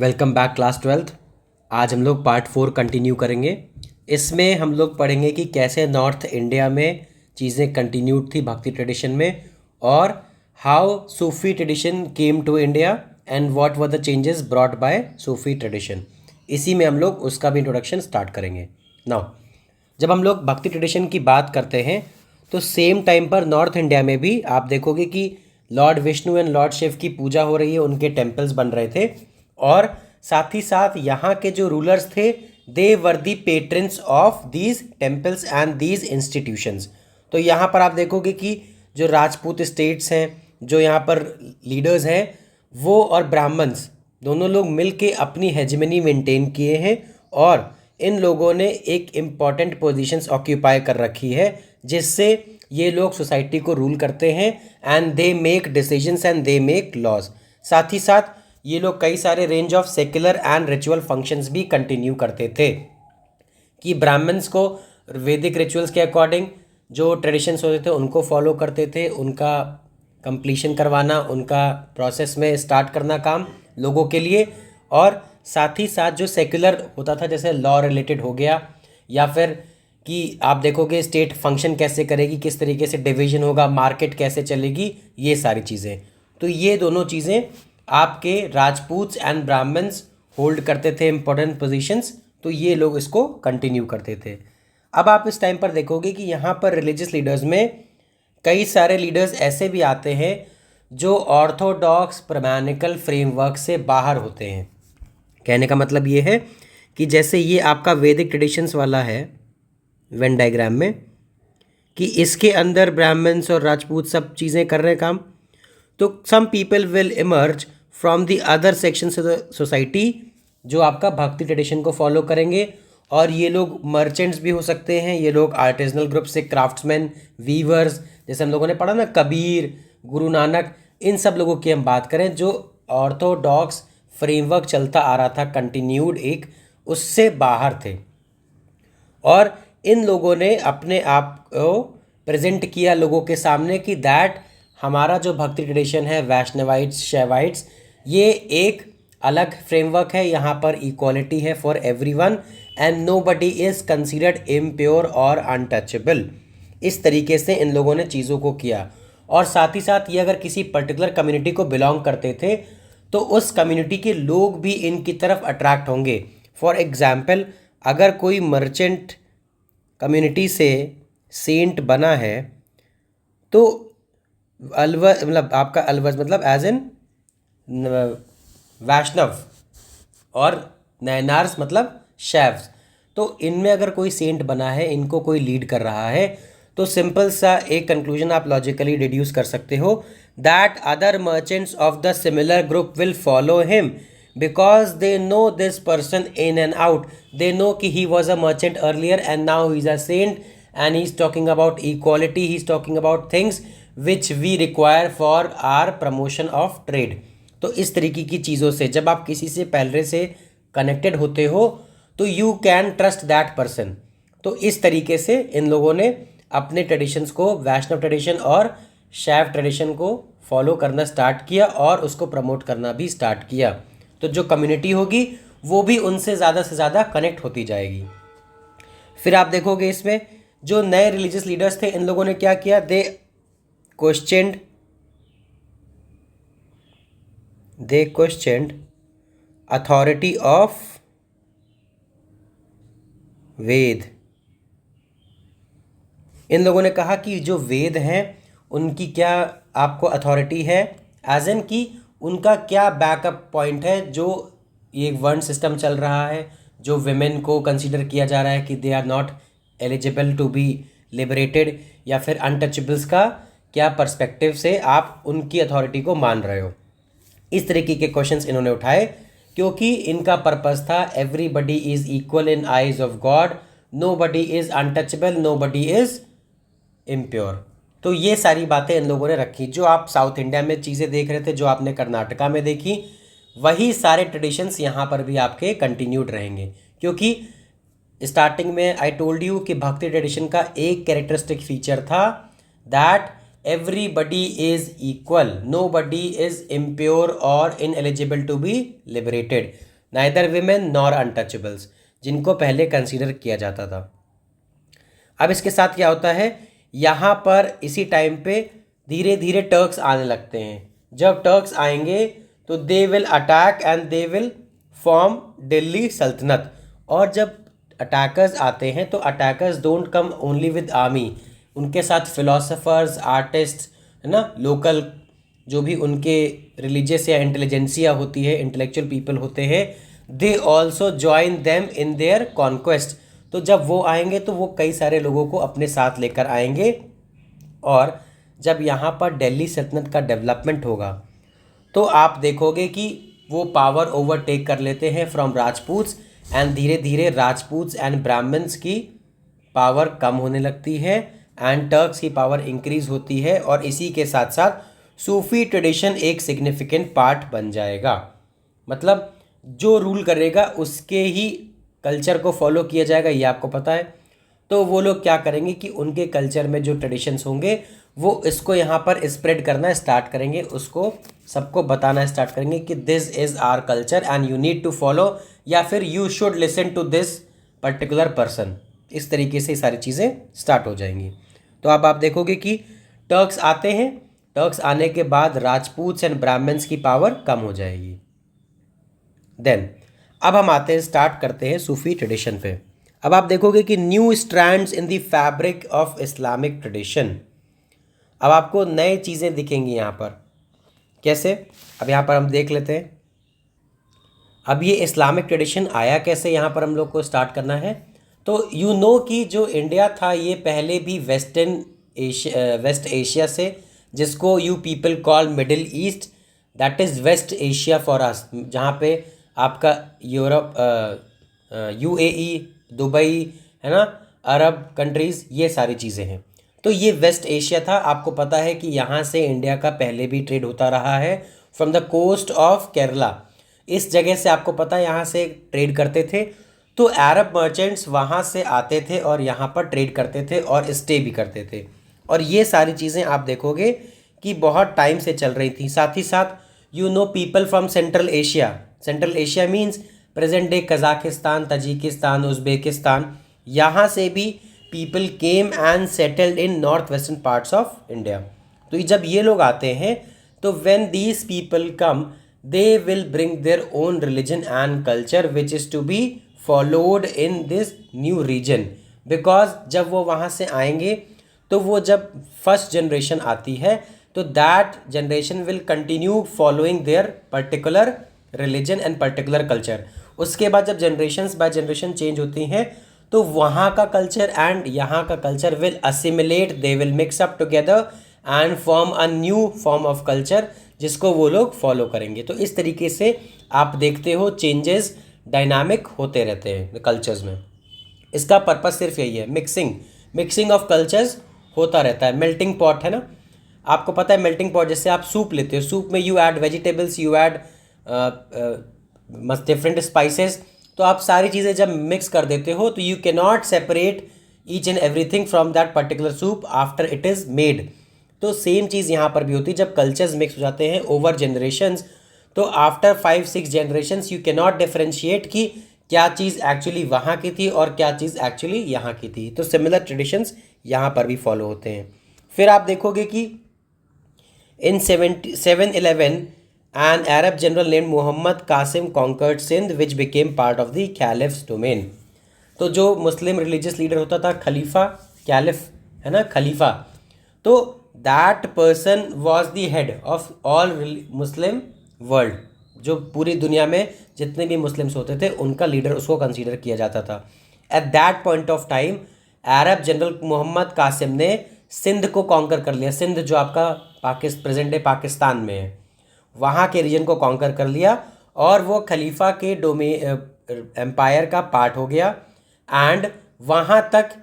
Welcome back class 12th। आज हम लोग पार्ट 4 कंटिन्यू करेंगे। इसमें हम लोग पढ़ेंगे कि कैसे नॉर्थ इंडिया में चीज़ें कंटिन्यूड थी भक्ति ट्रेडिशन में, और how Sufi tradition came to India and what were the changes brought by Sufi tradition. इसी में हम लोग उसका भी इंट्रोडक्शन स्टार्ट करेंगे। नाउ जब हम लोग भक्ति ट्रेडिशन की बात करते हैं तो सेम टाइम पर नॉर्थ इंडिया में भी आप देखोगे कि Lord Vishnu and Lord Shiva की पूजा हो रही है, उनके टेम्पल्स बन रहे थे, और साथ ही साथ यहाँ के जो रूलर्स थे they were the patrons of these temples and these institutions. तो यहाँ पर आप देखोगे कि जो राजपूत स्टेट्स हैं, जो यहाँ पर लीडर्स हैं, वो और ब्राह्मण्स दोनों लोग मिल के अपनी हेजमनी मेंटेन किए हैं, और इन लोगों ने एक इम्पॉर्टेंट पोजीशंस ऑक्यूपाई कर रखी है, जिससे ये लोग सोसाइटी को रूल करते हैं and they make decisions and they make laws. साथ ही साथ ये लोग कई सारे range of secular and ritual functions भी कंटिन्यू करते थे कि ब्राह्मण्स को वैदिक रिचुअल्स के अकॉर्डिंग जो ट्रेडिशंस होते थे उनको फॉलो करते थे, उनका कंप्लीशन करवाना, उनका प्रोसेस में स्टार्ट करना काम लोगों के लिए, और साथ ही साथ जो सेक्युलर होता था जैसे लॉ रिलेटेड हो गया, या फिर कि आप देखोगे स्टेट फंक्शन कैसे करेगी, किस तरीके से डिवीजन होगा, मार्केट कैसे चलेगी, ये सारी चीज़ें। तो ये दोनों चीज़ें आपके राजपूत्स एंड ब्राह्मण्स होल्ड करते थे इंपॉर्टेंट पोजीशंस, तो ये लोग इसको कंटिन्यू करते थे। अब आप इस टाइम पर देखोगे कि यहाँ पर रिलीजियस लीडर्स में कई सारे लीडर्स ऐसे भी आते हैं जो ऑर्थोडॉक्स प्रैक्टिकल फ्रेमवर्क से बाहर होते हैं। कहने का मतलब ये है कि जैसे ये आपका वैदिक ट्रेडिशंस वाला है वेन डायग्राम में, कि इसके अंदर ब्राह्मण्स और राजपूत सब चीज़ें कर रहे हैं काम, तो some people will emerge from the other sections of the society जो आपका भक्ति ट्रेडिशन को फॉलो करेंगे, और ये लोग मर्चेंट्स भी हो सकते हैं, ये लोग आर्टिजनल ग्रुप से क्राफ्ट्समैन, वीवर्स, जैसे हम लोगों ने पढ़ा ना कबीर, गुरु नानक, इन सब लोगों की हम बात करें जो ऑर्थोडॉक्स फ्रेमवर्क चलता आ रहा था कंटिन्यूड एक, उससे बाहर थे, और इन लोगों ने अपने आप को प्रेजेंट किया लोगों के सामने कि दैट हमारा जो भक्ति ट्रेडिशन है वैष्णवाइट्स, शैवाइट्स, ये एक अलग फ्रेमवर्क है, यहाँ पर इक्वालिटी है for everyone and nobody is considered impure और अनटचेबल। इस तरीके से इन लोगों ने चीज़ों को किया, और साथ ही साथ ये अगर किसी पर्टिकुलर कम्युनिटी को बिलोंग करते थे तो उस कम्युनिटी के लोग भी इनकी तरफ अट्रैक्ट होंगे। फॉर एग्जाम्पल, अगर कोई मर्चेंट कम्युनिटी से सेंट बना है तो अलवर मतलब आपका अलवर मतलब एज इन वैष्णव, और नैनार्स मतलब शैव्स, तो इनमें अगर कोई सेंट बना है, इनको कोई लीड कर रहा है, तो सिंपल सा एक कंक्लूजन आप लॉजिकली डिड्यूस कर सकते हो that other merchants of the similar group will follow him because they know this person in and out. They know कि he was a merchant earlier and now he is a saint and he is talking about equality, he is talking about things which we require for our promotion of trade. तो इस तरीके की चीज़ों से जब आप किसी से पहले से कनेक्टेड होते हो तो you can trust that person. तो इस तरीके से इन लोगों ने अपने ट्रेडिशंस को, वैष्णव ट्रेडिशन और शैव ट्रेडिशन को फॉलो करना स्टार्ट किया और उसको प्रमोट करना भी स्टार्ट किया। तो जो कम्युनिटी होगी वो भी उनसे ज़्यादा से ज़्यादा कनेक्ट होती जाएगी। फिर आप देखोगे इसमें जो नए रिलीजियस लीडर्स थे, इन लोगों ने क्या किया, दे क्वेश्चनड अथॉरिटी ऑफ वेद। इन लोगों ने कहा कि जो वेद हैं उनकी क्या आपको अथॉरिटी है, एज एन कि उनका क्या बैकअप पॉइंट है, जो ये वर्ण सिस्टम चल रहा है, जो विमेन को कंसीडर किया जा रहा है कि they are not eligible to be liberated, या फिर अनटचेबल्स का क्या पर्सपेक्टिव से आप उनकी अथॉरिटी को मान रहे हो। इस तरीके के क्वेश्चंस इन्होंने उठाए क्योंकि इनका पर्पस था everybody is equal in eyes of God, nobody is untouchable, nobody is impure. तो ये सारी बातें इन लोगों ने रखी। जो आप साउथ इंडिया में चीज़ें देख रहे थे, जो आपने कर्नाटका में देखी, वही सारे ट्रेडिशंस यहाँ पर भी आपके कंटिन्यूड रहेंगे, क्योंकि स्टार्टिंग में आई टोल्ड यू कि भक्ति ट्रेडिशन का एक कैरेक्टरिस्टिक फीचर था that everybody is equal, nobody is impure or ineligible to be liberated। Neither women nor untouchables, जिनको पहले कंसीडर किया जाता था। अब इसके साथ क्या होता है, यहाँ पर इसी टाइम पे धीरे धीरे टर्क्स आने लगते हैं। जब टर्क्स आएंगे तो they will attack and they will form Delhi सल्तनत। और जब अटैकर्स आते हैं तो attackers don't come only with army, उनके साथ फिलोसफर्स, आर्टिस्ट, है ना, लोकल जो भी उनके रिलीजियस या इंटेलिजेंसिया होती है, इंटेलेक्चुअल पीपल होते हैं, they also join them in their conquest. तो जब वो आएंगे तो वो कई सारे लोगों को अपने साथ लेकर आएंगे। और जब यहाँ पर दिल्ली सल्तनत का डेवलपमेंट होगा तो आप देखोगे कि वो पावर ओवरटेक कर लेते हैं फ्रॉम राजपूत्स, एंड धीरे धीरे राजपूत्स एंड ब्राह्मण्स की पावर कम होने लगती है एंड टर्क्स की पावर इंक्रीज होती है। और इसी के साथ साथ सूफी ट्रेडिशन एक सिग्निफिकेंट पार्ट बन जाएगा। मतलब जो रूल करेगा उसके ही कल्चर को फॉलो किया जाएगा, ये आपको पता है। तो वो लोग क्या करेंगे कि उनके कल्चर में जो ट्रेडिशंस होंगे वो इसको यहाँ पर स्प्रेड करना स्टार्ट करेंगे, उसको सबको बताना स्टार्ट करेंगे कि this is our culture and you need to follow, या फिर you should listen to this particular person. इस तरीके से सारी चीज़ें स्टार्ट हो जाएंगी। तो अब आप देखोगे कि टर्क्स आते हैं, टर्क्स आने के बाद राजपूत्स एंड ब्राह्मण्स की पावर कम हो जाएगी। देन अब हम आते हैं, स्टार्ट करते हैं सूफी ट्रेडिशन पे। अब आप देखोगे कि new strands in the fabric of Islamic tradition. अब आपको नए चीज़ें दिखेंगी यहाँ पर। कैसे? अब यहाँ पर हम देख लेते हैं। अब ये इस्लामिक ट्रेडिशन आया कैसे, यहाँ पर हम लोग को स्टार्ट करना है। तो यू नो कि जो इंडिया था ये पहले भी वेस्ट एशिया से, जिसको you people call middle east, that is west Asia for us, जहाँ पे आपका यूरोप, यूएई, दुबई, है ना, अरब कंट्रीज़, ये सारी चीज़ें हैं। तो ये वेस्ट एशिया था। आपको पता है कि यहाँ से इंडिया का पहले भी ट्रेड होता रहा है from the coast of Kerala. इस जगह से आपको पता है यहाँ से ट्रेड करते थे। तो अरब मर्चेंट्स वहाँ से आते थे और यहाँ पर ट्रेड करते थे और स्टे भी करते थे। और ये सारी चीज़ें आप देखोगे कि बहुत टाइम से चल रही थी। साथ ही साथ you know people from central Asia, central Asia means present day Kazakhstan, Tajikistan, Uzbekistan, यहाँ से भी people came and settled in north western parts of India. तो जब ये लोग आते हैं तो when these people come they will bring their own religion and culture which is to be followed in this new region. Because जब वो वहाँ से आएंगे तो वो जब फर्स्ट जनरेशन आती है तो that generation will continue following their particular religion and particular culture. उसके बाद जब जनरेशन्स बाय जनरेशन चेंज होती हैं तो वहाँ का कल्चर एंड यहाँ का culture will assimilate, they will mix up together and form a new form of culture जिसको वो लोग फॉलो करेंगे। तो इस तरीके से आप देखते हो चेंजेस डायनामिक होते रहते हैं कल्चर्स में। इसका पर्पस सिर्फ यही है, मिक्सिंग ऑफ कल्चर्स होता रहता है। मेल्टिंग पॉट है ना, आपको पता है मेल्टिंग पॉट, जैसे आप सूप लेते हो, सूप में you add vegetables, you add must different spices. तो आप सारी चीज़ें जब मिक्स कर देते हो तो you can not separate each and everything from that particular soup after it is made. तो सेम चीज़ यहाँ पर भी होती है। जब कल्चर्स मिक्स हो जाते हैं ओवर जनरेशन्स तो after 5-6 generations you can not differentiate कि क्या चीज़ एक्चुअली वहाँ की थी और क्या चीज़ एक्चुअली यहाँ की थी। तो सिमिलर ट्रेडिशंस यहाँ पर भी फॉलो होते हैं। फिर आप देखोगे कि इन 711 an Arab general named Muhammad Qasim conquered Sindh which became part of the caliph's domain। तो जो मुस्लिम रिलीजियस लीडर होता था, खलीफा, कैलिफ है ना, खलीफा, तो that person was the head of all Muslim world. जो पूरी दुनिया में जितने भी मुस्लिम्स होते थे उनका लीडर उसको कंसीडर किया जाता था। At that point of time Arab general Muhammad Qasim ने सिंध को कॉन्कर कर लिया। सिंध जो आपका प्रेजेंट डे पाकिस्तान में है, वहाँ के रीजन को कॉन्कर कर लिया और वो खलीफा के एम्पायर का पार्ट हो गया एंड वहाँ तक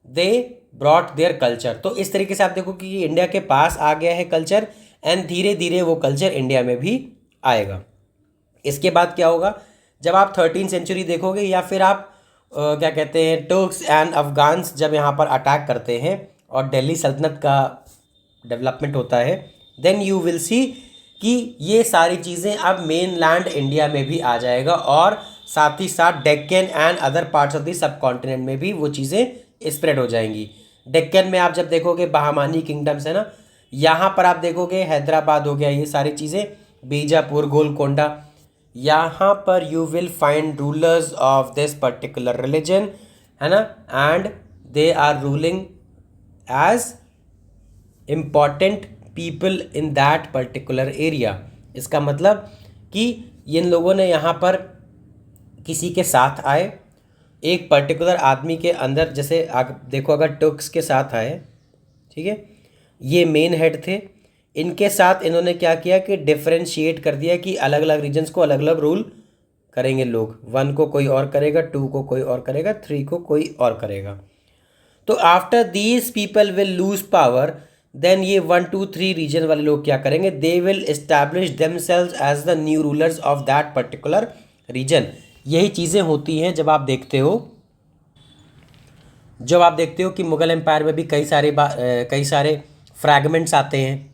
दे ब्रॉट देयर कल्चर। तो इस तरीके से आप देखो कि इंडिया के पास आ गया है कल्चर एंड धीरे धीरे वो कल्चर इंडिया में भी आएगा। इसके बाद क्या होगा, जब आप 13वीं सेंचुरी देखोगे या फिर आप क्या कहते हैं टर्क्स एंड अफगान्स जब यहाँ पर अटैक करते हैं और दिल्ली सल्तनत का डेवलपमेंट होता है, देन यू विल सी कि ये सारी चीज़ें अब मेन लैंड इंडिया में भी आ जाएगा और साथ ही साथ Deccan and other parts of the sub continent में भी वो चीज़ें स्प्रेड हो जाएंगी। डेक्कन में आप जब देखोगे बहामानी किंगडम्स है ना, यहाँ पर आप देखोगे हैदराबाद हो गया, ये सारी चीज़ें, बीजापुर, गोलकोंडा, यहाँ पर you will find rulers of this particular religion है ना, and they are ruling as important people in that particular area. इसका मतलब कि इन लोगों ने यहाँ पर किसी के साथ आए, एक पर्टिकुलर आदमी के अंदर, जैसे आप देखो अगर टुर्क्स के साथ आए, ठीक है, ये मेन हेड थे, इनके साथ इन्होंने क्या किया कि डिफरेंशिएट कर दिया कि अलग अलग रीजन्स को अलग अलग रूल करेंगे लोग, 1 को कोई और करेगा, 2 को कोई और करेगा, 3 को कोई और करेगा। तो after these people will lose power, then ये 1 2 3 रीजन वाले लोग क्या करेंगे, they will establish themselves as the new rulers of that particular region. यही चीज़ें होती हैं जब आप देखते हो कि मुगल एम्पायर में भी कई सारे फ्रैगमेंट्स आते हैं।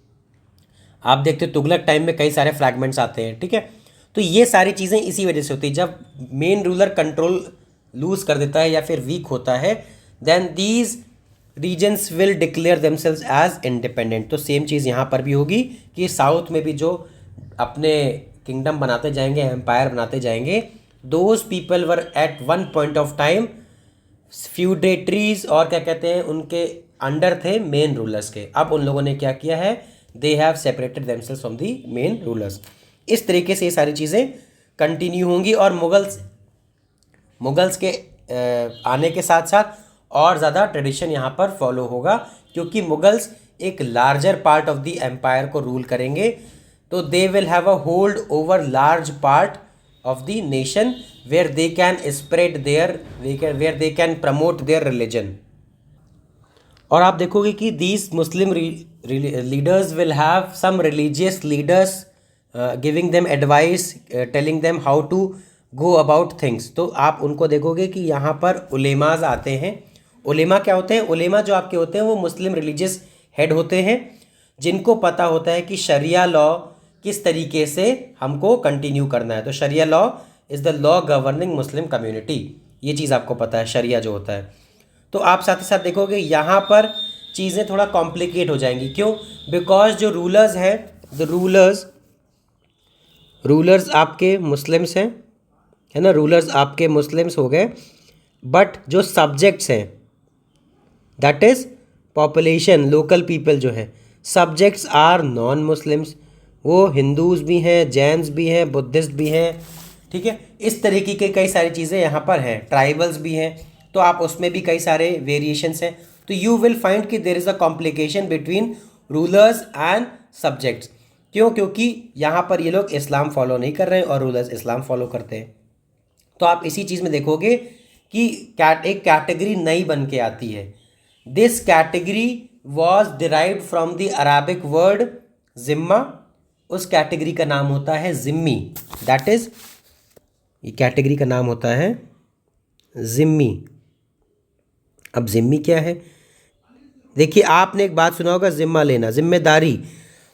आप देखते हो तुगलक टाइम में कई सारे फ्रैगमेंट्स आते हैं, ठीक है। तो ये सारी चीज़ें इसी वजह से होती है, जब मेन रूलर कंट्रोल लूज कर देता है या फिर वीक होता है, then these regions will declare themselves as independent. तो सेम चीज़ यहाँ पर भी होगी कि साउथ में भी जो अपने किंगडम बनाते जाएंगे, एम्पायर बनाते जाएंगे, those people were at one point of time feudatories, और क्या कहते हैं, उनके अंडर थे मेन रूलर्स के। अब उन लोगों ने क्या किया है, they have separated themselves from the main rulers. इस तरीके से ये सारी चीज़ें कंटिन्यू होंगी, और मुगल्स के आने के साथ साथ और ज़्यादा ट्रेडिशन यहाँ पर फॉलो होगा, क्योंकि मुगल्स एक larger part of the empire को रूल करेंगे। तो they will have a hold over large part of the nation where they can spread where they can promote their religion। और आप देखोगे कि these Muslim leaders will have some religious leaders giving them advice, telling them how to go about things। तो आप उनको देखोगे कि यहाँ पर उलेमाज आते हैं। उलेमा क्या होते हैं, उलेमा जो आपके होते हैं वो मुस्लिम रिलीजियस हेड होते हैं, जिनको पता होता है कि शरिया लॉ किस तरीके से हमको कंटिन्यू करना है। तो sharia law is the law governing Muslim community, ये चीज़ आपको पता है, शरिया जो होता है। तो आप साथ ही साथ देखोगे यहाँ पर चीज़ें थोड़ा कॉम्प्लिकेट हो जाएंगी। क्यों? बिकॉज जो रूलर्स हैं, द रूलर्स आपके मुस्लिम्स हैं, है ना, रूलर्स आपके मुस्लिम्स हो गए, बट जो सब्जेक्ट्स हैं, that is population, local people जो है, सब्जेक्ट्स आर नॉन मुस्लिम्स। वो हिंदूज़ भी हैं, जैन्स भी हैं, बुद्धिस्ट भी हैं, ठीक है। इस तरीके के कई सारी चीज़ें यहाँ पर हैं, ट्राइबल्स भी हैं, तो आप उसमें भी कई सारे वेरिएशंस हैं। तो यू विल फाइंड कि there is a complication between rulers and subjects. क्यों? क्योंकि यहाँ पर ये लोग इस्लाम फॉलो नहीं कर रहे हैं और रूलर्स इस्लाम फॉलो करते हैं। तो आप इसी चीज़ में देखोगे कि एक कैटेगरी नई बन के आती है। This category was derived from the Arabic word जिम्मा। उस कैटेगरी का नाम होता है जिम्मी, दैट इज, ये कैटेगरी का नाम होता है जिम्मी। अब जिम्मी क्या है? देखिए, आपने एक बात सुना होगा, जिम्मा लेना, जिम्मेदारी।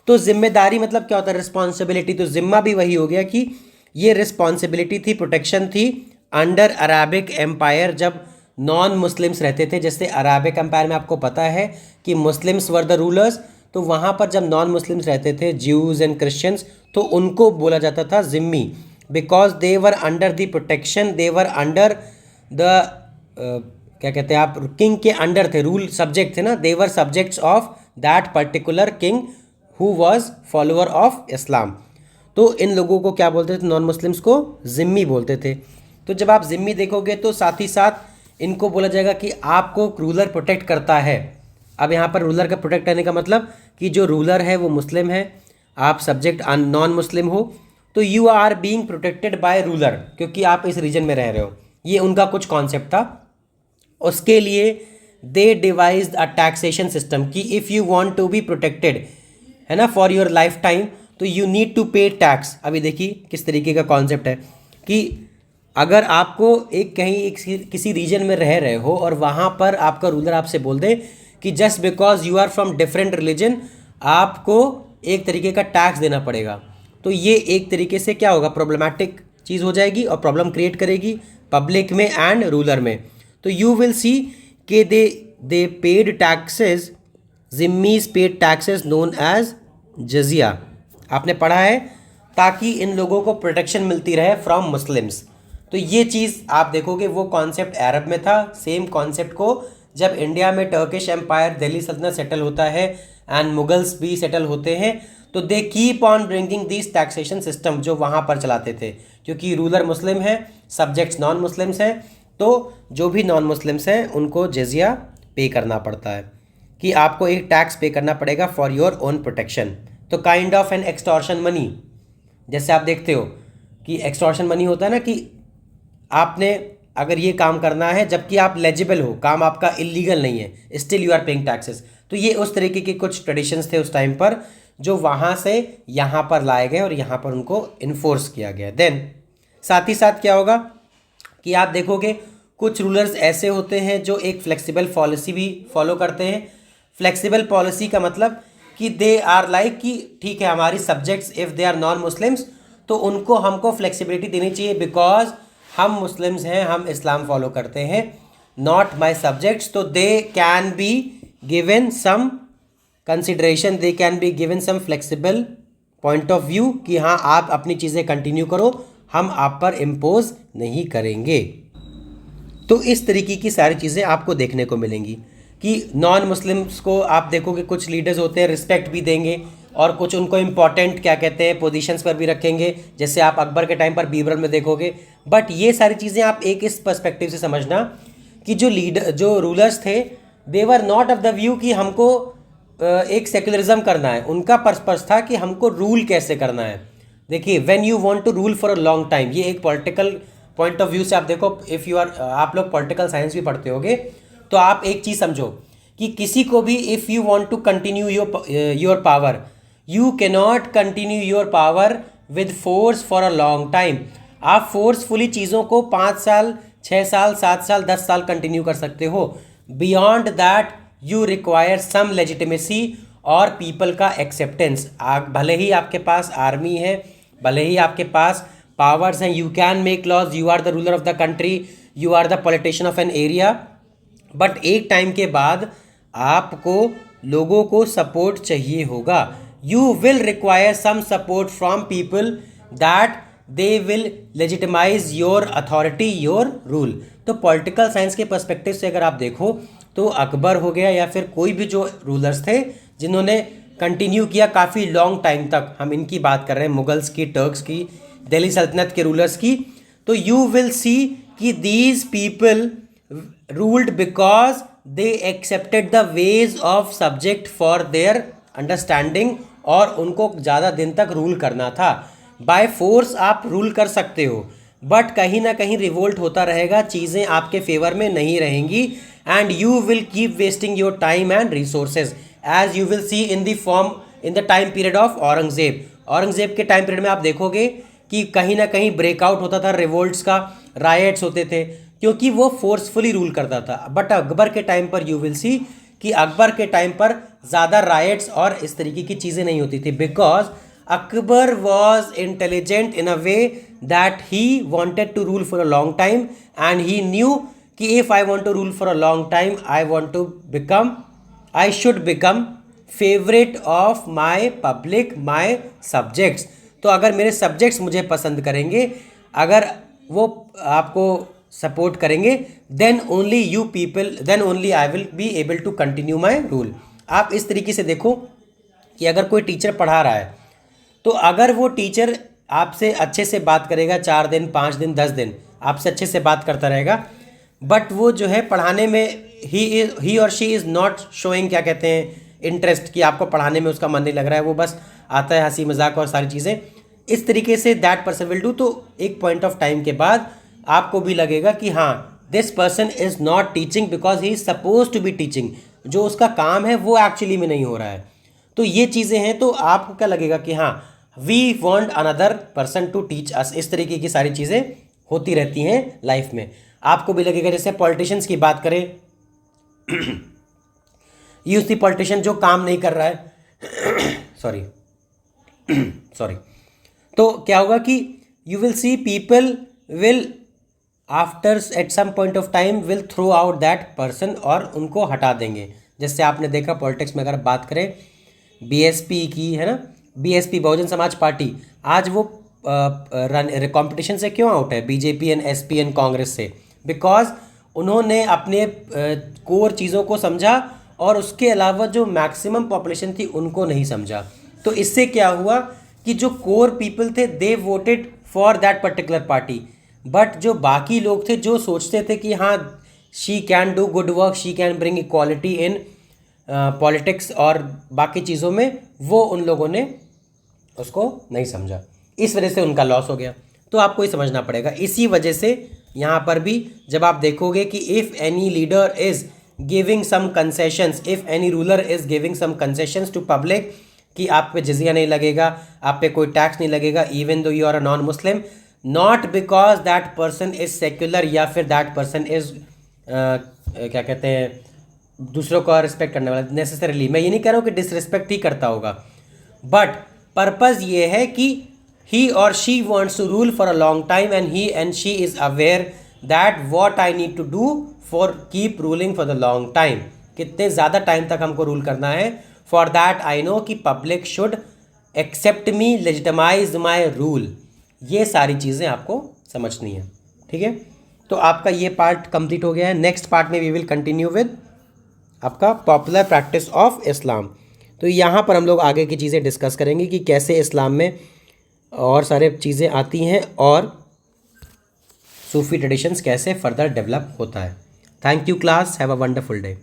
तो जिम्मेदारी मतलब क्या होता है? रिस्पॉन्सिबिलिटी। तो जिम्मा भी वही हो गया कि ये रिस्पॉन्सिबिलिटी थी, प्रोटेक्शन थी अंडर अराबिक एम्पायर, जब नॉन मुस्लिम्स रहते थे। जैसे अराबिक एम्पायर में आपको पता है कि मुस्लिम्स वर द रूलर्स, तो वहाँ पर जब नॉन मुस्लिम्स रहते थे, ज्यूज़ एंड क्रिश्चियंस, तो उनको बोला जाता था Jimmy, because they were under the protection, they were under the क्या कहते हैं आप, किंग के अंडर थे, रूल सब्जेक्ट थे ना, they were subjects of that particular king who was follower of Islam. तो इन लोगों को क्या बोलते थे? नॉन मुस्लिम्स को जिम्मी बोलते थे। तो जब आप जिम्मी देखोगे तो साथ ही साथ इनको बोला जाएगा कि आपको रूलर प्रोटेक्ट करता है। अब यहाँ पर रूलर का प्रोटेक्ट करने का मतलब कि जो रूलर है वो मुस्लिम है, आप सब्जेक्ट नॉन मुस्लिम हो, तो you are being protected by ruler, क्योंकि आप इस रीजन में रह रहे हो। ये उनका कुछ कॉन्सेप्ट था। उसके लिए they devised a taxation system कि if you want to be protected, है ना, फॉर योर लाइफ टाइम, तो you need to pay tax. अभी देखिए किस तरीके का कॉन्सेप्ट है कि अगर आपको किसी रीजन में रह रहे हो और वहाँ पर आपका रूलर आपसे बोल दे कि just because you are from different religion आपको एक तरीके का टैक्स देना पड़ेगा, तो ये एक तरीके से क्या होगा? प्रॉब्लमैटिक चीज़ हो जाएगी और प्रॉब्लम क्रिएट करेगी पब्लिक में एंड रूलर में। तो यू विल सी कि दे पेड टैक्सेस, जिम्मीज पेड टैक्सेस नोन एज जजिया। आपने पढ़ा है, ताकि इन लोगों को प्रोटेक्शन मिलती रहे फ्रॉम मुस्लिम्स। तो ये चीज़ आप देखोगे वो कॉन्सेप्ट अरब में था। सेम कॉन्सेप्ट को जब इंडिया में टर्किश एम्पायर, दिल्ली सल्तनत सेटल होता है एंड मुगल्स भी सेटल होते हैं, तो they keep on bringing this taxation system जो वहाँ पर चलाते थे, क्योंकि रूलर मुस्लिम है, सब्जेक्ट्स नॉन मुस्लिम्स हैं, तो जो भी नॉन मुस्लिम्स हैं उनको जजिया पे करना पड़ता है, कि आपको एक टैक्स पे करना पड़ेगा फॉर योर ओन प्रोटेक्शन। तो kind of an extortion money, जैसे आप देखते हो कि एक्सटॉर्शन मनी होता है ना, कि आपने अगर ये काम करना है जबकि आप लेजिबल हो, काम आपका इलीगल नहीं है, still you are paying taxes. तो ये उस तरीके के कुछ ट्रेडिशंस थे उस टाइम पर, जो वहाँ से यहाँ पर लाए गए और यहाँ पर उनको इन्फोर्स किया गया। देन साथ ही साथ क्या होगा कि आप देखोगे कुछ रूलर्स ऐसे होते हैं जो एक फ्लेक्सिबल पॉलिसी भी फॉलो करते हैं। फ्लेक्सिबल पॉलिसी का मतलब कि दे आर लाइक कि ठीक है, हमारी subjects if they are non Muslims तो उनको हमको फ्लेक्सिबिलिटी देनी चाहिए, बिकॉज हम मुस्लिम्स हैं, हम इस्लाम फॉलो करते हैं, नॉट माई सब्जेक्ट्स। तो they can be given some consideration, they can be given some flexible point of view कि हाँ आप अपनी चीज़ें कंटिन्यू करो, हम आप पर इम्पोज नहीं करेंगे। तो इस तरीके की सारी चीज़ें आपको देखने को मिलेंगी कि नॉन मुस्लिम्स को आप देखोगे कुछ लीडर्स होते हैं रिस्पेक्ट भी देंगे और कुछ उनको इम्पॉर्टेंट क्या कहते हैं पोजीशंस पर भी रखेंगे, जैसे आप अकबर के टाइम पर बीबरन में देखोगे। बट ये सारी चीज़ें आप एक इस पर्सपेक्टिव से समझना कि जो रूलर्स थे they were not of the view कि हमको एक सेक्युलरिज्म करना है, उनका पर्पस था कि हमको रूल कैसे करना है। देखिए, when you want to rule for a long time, ये एक पॉलिटिकल पॉइंट ऑफ व्यू से आप देखो, इफ़ यू आर, आप लोग पॉलिटिकल साइंस भी पढ़ते होगे, तो आप एक चीज़ समझो कि किसी को भी if you want to continue your power, you cannot continue your power with force for a long time. आप फोर्सफुली चीज़ों को 5 साल, 6 साल, 7 साल, 10 साल कंटिन्यू कर सकते हो। Beyond that you require some legitimacy और पीपल का एक्सेप्टेंस। भले ही आपके पास आर्मी है, भले ही आपके पास पावर्स हैं, you can make laws, you are the ruler of the country, you are the politician of an area, but एक टाइम के बाद आपको लोगों को सपोर्ट चाहिए होगा। You will require some support from people that they will legitimize your authority, your rule. तो political science के पर्सपेक्टिव से अगर आप देखो तो अकबर हो गया या फिर कोई भी जो रूलर्स थे जिन्होंने कंटिन्यू किया काफ़ी लॉन्ग टाइम तक, हम इनकी बात कर रहे हैं, मुगल्स की, टर्क्स की, दिल्ली सल्तनत के रूलर्स की, तो यू विल सी कि these people ruled because they accepted the ways of subject for their understanding, और उनको ज़्यादा दिन तक रूल करना था। बाय फोर्स आप रूल कर सकते हो, बट कहीं ना कहीं रिवोल्ट होता रहेगा, चीज़ें आपके फेवर में नहीं रहेंगी, and you will keep wasting your time and resources, as you will see in the form in the time period of Aurangzeb. Aurangzeb के टाइम पीरियड में आप देखोगे कि कहीं ना कहीं ब्रेकआउट होता था रिवोल्ट्स का, रायट्स होते थे, क्योंकि वो फोर्सफुली रूल करता था। बट अकबर के टाइम पर यू विल सी कि अकबर के टाइम पर ज़्यादा रायट्स और इस तरीके की चीज़ें नहीं होती थी, because Akbar was intelligent in a way that he wanted to rule for a long time, and he knew कि if I want to rule for a long time, I should become favourite of my public, my subjects. तो अगर मेरे subjects मुझे पसंद करेंगे, अगर वो आपको सपोर्ट करेंगे, then only I will be able to continue my rule. आप इस तरीके से देखो कि अगर कोई टीचर पढ़ा रहा है, तो अगर वो टीचर आपसे अच्छे से बात करेगा, 4 दिन, 5 दिन, 10 दिन आपसे अच्छे से बात करता रहेगा, बट वो जो है पढ़ाने में ही और शी इज़ नॉट शोइंग, क्या कहते हैं, इंटरेस्ट, कि आपको पढ़ाने में उसका मन नहीं लग रहा है, वो बस आता है हंसी मजाक और सारी चीज़ें इस तरीके से, दैट पर्सन विल डू। तो एक पॉइंट ऑफ टाइम के बाद आपको भी लगेगा कि हाँ, this person is not teaching because he is suppose to be teaching, जो उसका काम है वो एक्चुअली में नहीं हो रहा है। तो ये चीज़ें हैं, तो आपको क्या लगेगा कि हाँ, we want another person to teach us. इस तरीके की सारी चीज़ें होती रहती हैं लाइफ में। आपको भी लगेगा, जैसे पॉलिटिशियंस की बात करें, ये उसी पॉलिटिशियन जो काम नहीं कर रहा है सॉरी तो क्या होगा कि you will see people will after at some point of time will throw out that person और उनको हटा देंगे। जैसे आपने देखा पॉलिटिक्स में अगर बात करें बीएसपी की, है ना, बीएसपी बहुजन समाज पार्टी, आज वो कंपटीशन से क्यों आउट है BJP and SP and Congress से? बिकॉज उन्होंने अपने कोर चीज़ों को समझा और उसके अलावा जो मैक्सिमम पॉपुलेशन थी उनको नहीं समझा। तो इससे क्या हुआ कि जो कोर पीपल थे दे voted for that particular party, but जो बाकी लोग थे जो सोचते थे कि हाँ she can do good work, she can bring equality in politics और बाकी चीज़ों में, वो उन लोगों ने उसको नहीं समझा, इस वजह से उनका लॉस हो गया। तो आपको ये समझना पड़ेगा। इसी वजह से यहाँ पर भी जब आप देखोगे कि if any leader is giving some concessions, if any ruler is giving some concessions to public, कि आप पे जजिया नहीं लगेगा, आप पे कोई टैक्स नहीं लगेगा even though you are a non Muslim, not because that person is secular या फिर दैट पर्सन इज क्या कहते हैं दूसरों का रिस्पेक्ट करने वाला नेसेसरीली। मैं ये नहीं कह रहा हूँ कि डिसरिस्पेक्ट ही करता होगा, बट पर्पज़ ये है कि ही और she wants to rule for a long time and he and she is aware that what I need to do for keep ruling for the long time. कितने ज़्यादा time तक हमको rule करना है, फॉर दैट आई नो कि public should accept me, legitimise my rule. ये सारी चीज़ें आपको समझनी है, ठीक है। तो आपका ये पार्ट कंप्लीट हो गया है। नेक्स्ट पार्ट में वी विल कंटिन्यू विद आपका पॉपुलर प्रैक्टिस ऑफ इस्लाम। तो यहाँ पर हम लोग आगे की चीज़ें डिस्कस करेंगे कि कैसे इस्लाम में और सारे चीज़ें आती हैं और सूफी ट्रेडिशंस कैसे फर्दर डेवलप होता है। Thank you class, have a wonderful day.